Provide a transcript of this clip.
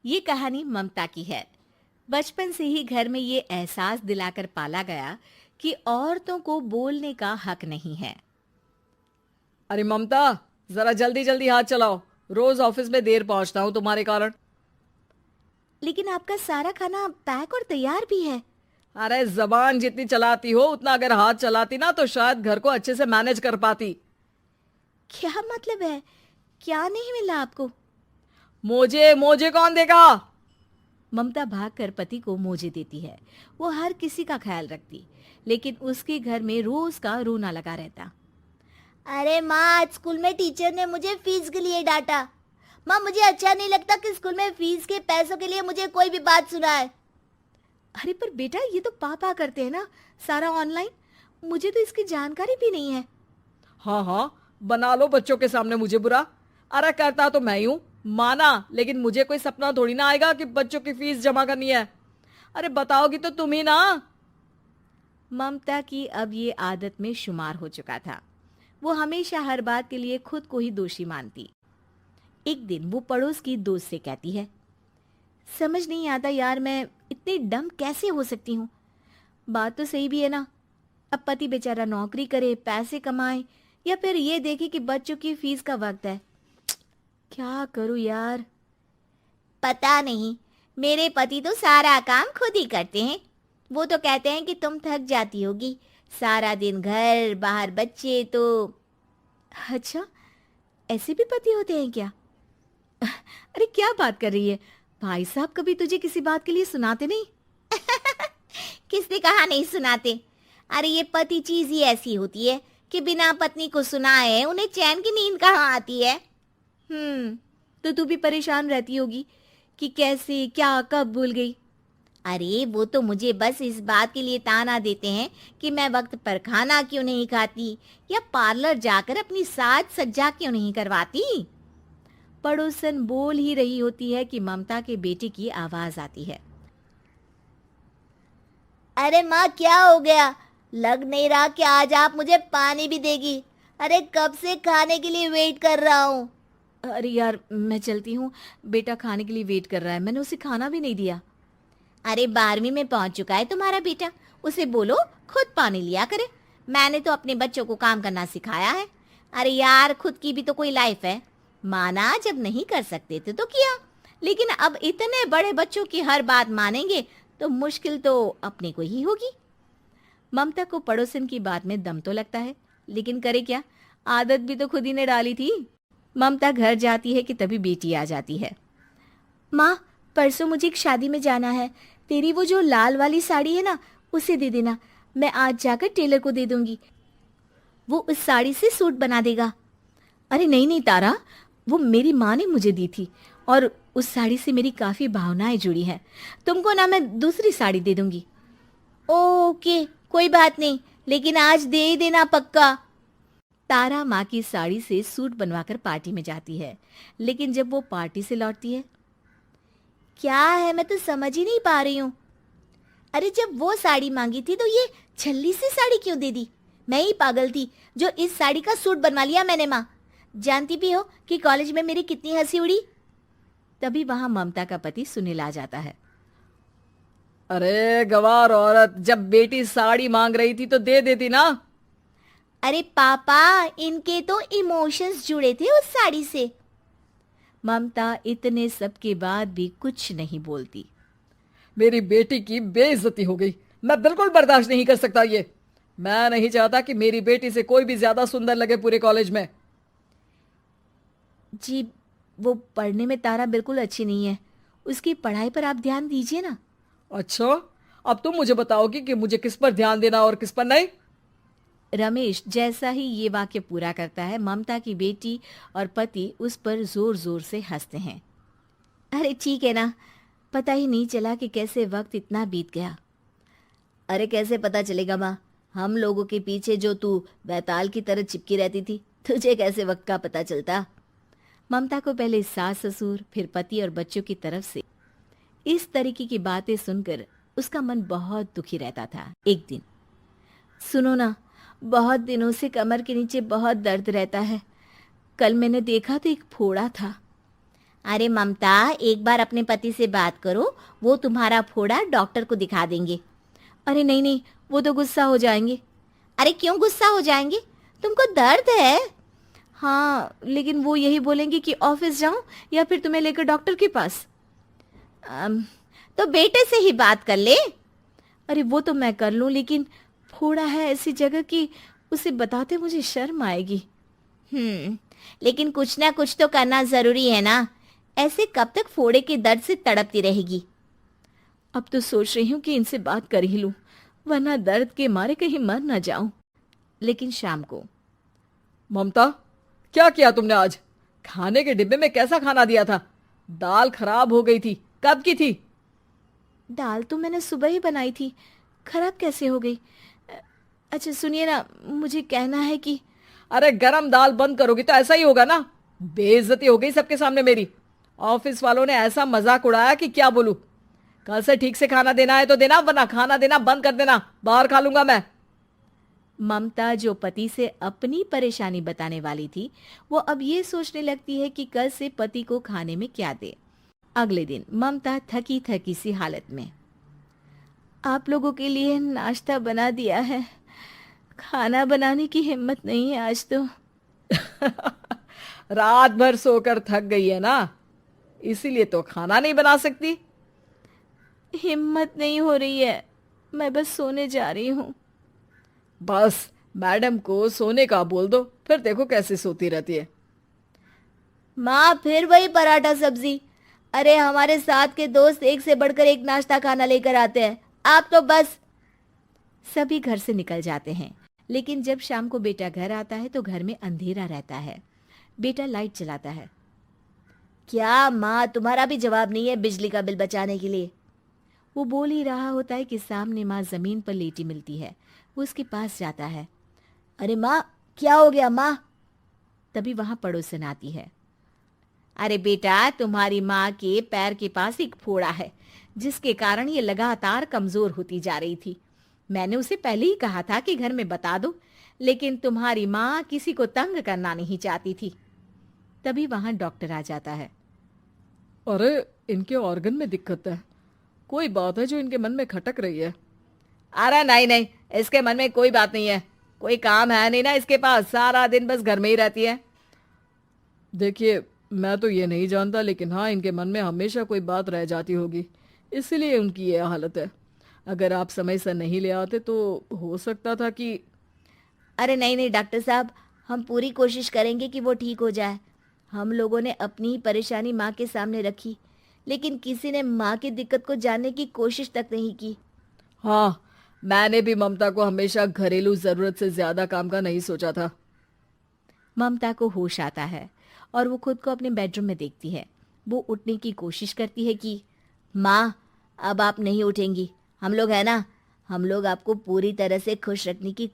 ये कहानी ममता की है। बचपन से ही घर में ये एहसास दिलाकर पाला गया कि औरतों को बोलने का हक नहीं है। अरे ममता, जरा जल्दी जल्दी हाथ चलाओ। रोज ऑफिस में देर पहुंचता हूँ तुम्हारे कारण। लेकिन आपका सारा खाना पैक और तैयार भी है। अरे जबान जितनी चलाती हो उतना अगर हाथ चलाती ना तो शायद घर को अच्छे से मैनेज कर पाती। क्या मतलब है? क्या नहीं मिला आपको? मोजे मोजे कौन देगा? ममता भागकर पति को मोजे देती है। वो हर किसी का ख्याल रखती, लेकिन उसके घर में रोज का रोना लगा रहता। अरे माँ, आज स्कूल में टीचर ने मुझे फीस के लिए डांटा। माँ, मुझे अच्छा नहीं लगता कि स्कूल में फीस के पैसों के लिए मुझे कोई भी बात सुनाए। अरे पर बेटा, ये तो पापा करते हैं ना, सारा ऑनलाइन। मुझे तो इसकी जानकारी भी नहीं है। हाँ हाँ, बना लो बच्चों के सामने मुझे बुरा। अरे करता तो मैं ही हूँ, माना, लेकिन मुझे कोई सपना थोड़ी ना आएगा कि बच्चों की फीस जमा करनी है। अरे बताओगी तो तुम ही ना। ममता की अब ये आदत में शुमार हो चुका था। वो हमेशा हर बात के लिए खुद को ही दोषी मानती। एक दिन वो पड़ोस की दोस्त से कहती है, समझ नहीं आता यार, मैं इतनी डम कैसे हो सकती हूँ। बात तो सही भी है ना। अब पति बेचारा नौकरी करे, पैसे कमाए, या फिर ये देखे कि बच्चों की फीस का वक्त है। क्या करूँ यार। पता नहीं, मेरे पति तो सारा काम खुद ही करते हैं। वो तो कहते हैं कि तुम थक जाती होगी, सारा दिन घर बाहर बच्चे तो। अच्छा, ऐसे भी पति होते हैं क्या? अरे क्या बात कर रही है? भाई साहब कभी तुझे किसी बात के लिए सुनाते नहीं? किसने कहा नहीं सुनाते? अरे ये पति चीज ही ऐसी होती है कि बिना पत्नी को सुनाए उन्हें चैन की नींद कहाँ आती है। तो तू भी परेशान रहती होगी कि कैसे, क्या, कब भूल गई। अरे वो तो मुझे बस इस बात के लिए ताना देते हैं कि मैं वक्त पर खाना क्यों नहीं खाती या पार्लर जाकर अपनी साज सज्जा क्यों नहीं करवाती। पड़ोसन बोल ही रही होती है कि ममता के बेटे की आवाज आती है। अरे माँ, क्या हो गया? लग नहीं रहा कि आज आप मुझे पानी भी देगी। अरे कब से खाने के लिए वेट कर रहा हूँ। अरे यार, मैं चलती हूँ। बेटा खाने के लिए वेट कर रहा है, मैंने उसे खाना भी नहीं दिया। अरे 12वीं में पहुंच चुका है तुम्हारा बेटा, उसे बोलो खुद पानी लिया करे। मैंने तो अपने बच्चों को काम करना सिखाया है। अरे यार, खुद की भी तो कोई लाइफ है। माना जब नहीं कर सकते थे तो किया, लेकिन अब इतने बड़े बच्चों की हर बात मानेंगे तो मुश्किल तो अपने को ही होगी। ममता को पड़ोसन की बात में दम तो लगता है, लेकिन करे क्या, आदत भी तो खुद ही ने डाली थी। ममता घर जाती है कि तभी बेटी आ जाती है। माँ, परसों मुझे एक शादी में जाना है। तेरी वो जो लाल वाली साड़ी है ना, उसे दे देना। मैं आज जाकर टेलर को दे दूंगी, वो उस साड़ी से सूट बना देगा। अरे नहीं नहीं तारा, वो मेरी माँ ने मुझे दी थी और उस साड़ी से मेरी काफ़ी भावनाएं जुड़ी हैं। तुमको ना मैं दूसरी साड़ी दे दूंगी। ओके, कोई बात नहीं, लेकिन आज दे ही देना पक्का। तारा माँ की साड़ी से सूट बनवाकर पार्टी में जाती है, लेकिन जब वो पार्टी से लौटती है, क्या है, मैं तो समझ ही नहीं पा रही हूँ। अरे जब वो साड़ी मांगी थी तो ये छल्ली सी साड़ी क्यों दे दी? मैं ही पागल थी जो इस साड़ी का सूट बनवा लिया मैंने। माँ, जानती भी हो कि कॉलेज में मेरी कितनी हंसी उड़ी। तभी वहां ममता का पति सुनील आ जाता है। अरे गवार औरत, जब बेटी साड़ी मांग रही थी तो दे देती ना। अरे पापा, इनके तो इमोशंस जुड़े थे उस साड़ी से। ममता इतने सब के बाद भी कुछ नहीं बोलती। मेरी बेटी की बेइज्जती हो गई। मैं बिल्कुल बर्दाश्त नहीं कर सकता ये। मैं नहीं चाहता कि मेरी बेटी से कोई भी ज्यादा सुंदर लगे पूरे कॉलेज में। जी, वो पढ़ने में तारा बिल्कुल अच्छी नहीं है, उसकी पढ़ाई पर आप ध्यान दीजिए ना। अच्छा, अब तुम मुझे बताओगी कि मुझे किस पर ध्यान देना और किस पर नहीं। रमेश जैसा ही ये वाक्य पूरा करता है, ममता की बेटी और पति उस पर जोर जोर से हंसते हैं। अरे ठीक है ना, पता ही नहीं चला कि कैसे वक्त इतना बीत गया। अरे कैसे पता चलेगा माँ, हम लोगों के पीछे जो तू बैताल की तरह चिपकी रहती थी, तुझे कैसे वक्त का पता चलता। ममता को पहले सास ससुर, फिर पति और बच्चों की तरफ से इस तरीके की बातें सुनकर उसका मन बहुत दुखी रहता था। एक दिन, सुनो ना, बहुत दिनों से कमर के नीचे बहुत दर्द रहता है। कल मैंने देखा तो एक फोड़ा था। अरे ममता, एक बार अपने पति से बात करो, वो तुम्हारा फोड़ा डॉक्टर को दिखा देंगे। अरे नहीं नहीं, वो तो गुस्सा हो जाएंगे। अरे क्यों गुस्सा हो जाएंगे? तुमको दर्द है? हाँ, लेकिन वो यही बोलेंगे कि ऑफिस जाऊं या फिर तुम्हें लेकर डॉक्टर के पास। तो बेटे से ही बात कर ले। अरे वो तो मैं कर लूं, लेकिन फोड़ा है ऐसी जगह कि उसे बताते मुझे शर्म आएगी। लेकिन कुछ ना कुछ तो करना जरूरी है ना, ऐसे कब तक फोड़े के दर्द से तड़पती रहेगी? अब तो सोच रही हूँ कि इनसे बात कर ही लूं, वरना दर्द के मारे कहीं मर ना जाऊं। लेकिन शाम को, ममता, क्या किया तुमने आज? खाने के डिब्बे में कैसा खाना दिया था? दाल खराब हो गई थी। कब की थी? दाल तो मैंने सुबह ही बनाई थी, खराब कैसे हो गई? अच्छा सुनिए ना, मुझे कहना है कि अरे गरम दाल बंद करोगी तो ऐसा ही होगा ना। बेइज्जती हो गई सबके सामने मेरी। ऑफिस वालों ने ऐसा मजाक उड़ाया कि क्या बोलूं। कल से ठीक से खाना देना है तो देना, वरना खाना देना बंद कर देना। बाहर खा लूंगा मैं। ममता, जो पति से अपनी परेशानी बताने वाली थी, वो अब ये सोचने लगती है कि कल से पति को खाने में क्या दे। अगले दिन ममता थकी थकी सी हालत में, आप लोगों के लिए नाश्ता बना दिया है, खाना बनाने की हिम्मत नहीं है आज तो। रात भर सोकर थक गई है ना, इसीलिए तो खाना नहीं बना सकती। हिम्मत नहीं हो रही है, मैं बस सोने जा रही हूँ। बस मैडम को सोने का बोल दो, फिर देखो कैसे सोती रहती है। माँ, फिर वही पराठा सब्जी। अरे हमारे साथ के दोस्त एक से बढ़कर एक नाश्ता खाना लेकर आते हैं, आप तो बस। सभी घर से निकल जाते हैं, लेकिन जब शाम को बेटा घर आता है तो घर में अंधेरा रहता है। बेटा लाइट जलाता है। क्या माँ, तुम्हारा भी जवाब नहीं है बिजली का बिल बचाने के लिए? वो बोल ही रहा होता है कि सामने माँ जमीन पर लेटी मिलती है। वो उसके पास जाता है। अरे माँ, क्या हो गया माँ? तभी वहां पड़ोसन आती है। अरे बेटा, तुम्हारी माँ के पैर के पास एक फोड़ा है, जिसके कारण ये लगातार कमजोर होती जा रही थी। मैंने उसे पहले ही कहा था कि घर में बता दो, लेकिन तुम्हारी माँ किसी को तंग करना नहीं चाहती थी। तभी वहां डॉक्टर आ जाता है। अरे इनके ऑर्गन में दिक्कत है, कोई बात है जो इनके मन में खटक रही है। अरे नहीं नहीं, इसके मन में कोई बात नहीं है। कोई काम है नहीं ना इसके पास, सारा दिन बस घर में ही रहती है। देखिए, मैं तो ये नहीं जानता, लेकिन हाँ, इनके मन में हमेशा कोई बात रह जाती होगी, इसीलिए उनकी ये हालत है। अगर आप समय से नहीं ले आते तो हो सकता था कि। अरे नहीं नहीं डॉक्टर साहब, हम पूरी कोशिश करेंगे कि वो ठीक हो जाए। हम लोगों ने अपनी ही परेशानी माँ के सामने रखी, लेकिन किसी ने माँ की दिक्कत को जानने की कोशिश तक नहीं की। हाँ, मैंने भी ममता को हमेशा घरेलू जरूरत से ज्यादा काम का नहीं सोचा था। ममता को होश आता है और वो खुद को अपने बेडरूम में देखती है। वो उठने की कोशिश करती है कि माँ, अब आप नहीं उठेंगी। हम लोग है ना, हम लोग आपको पूरी तरह से खुश रखने की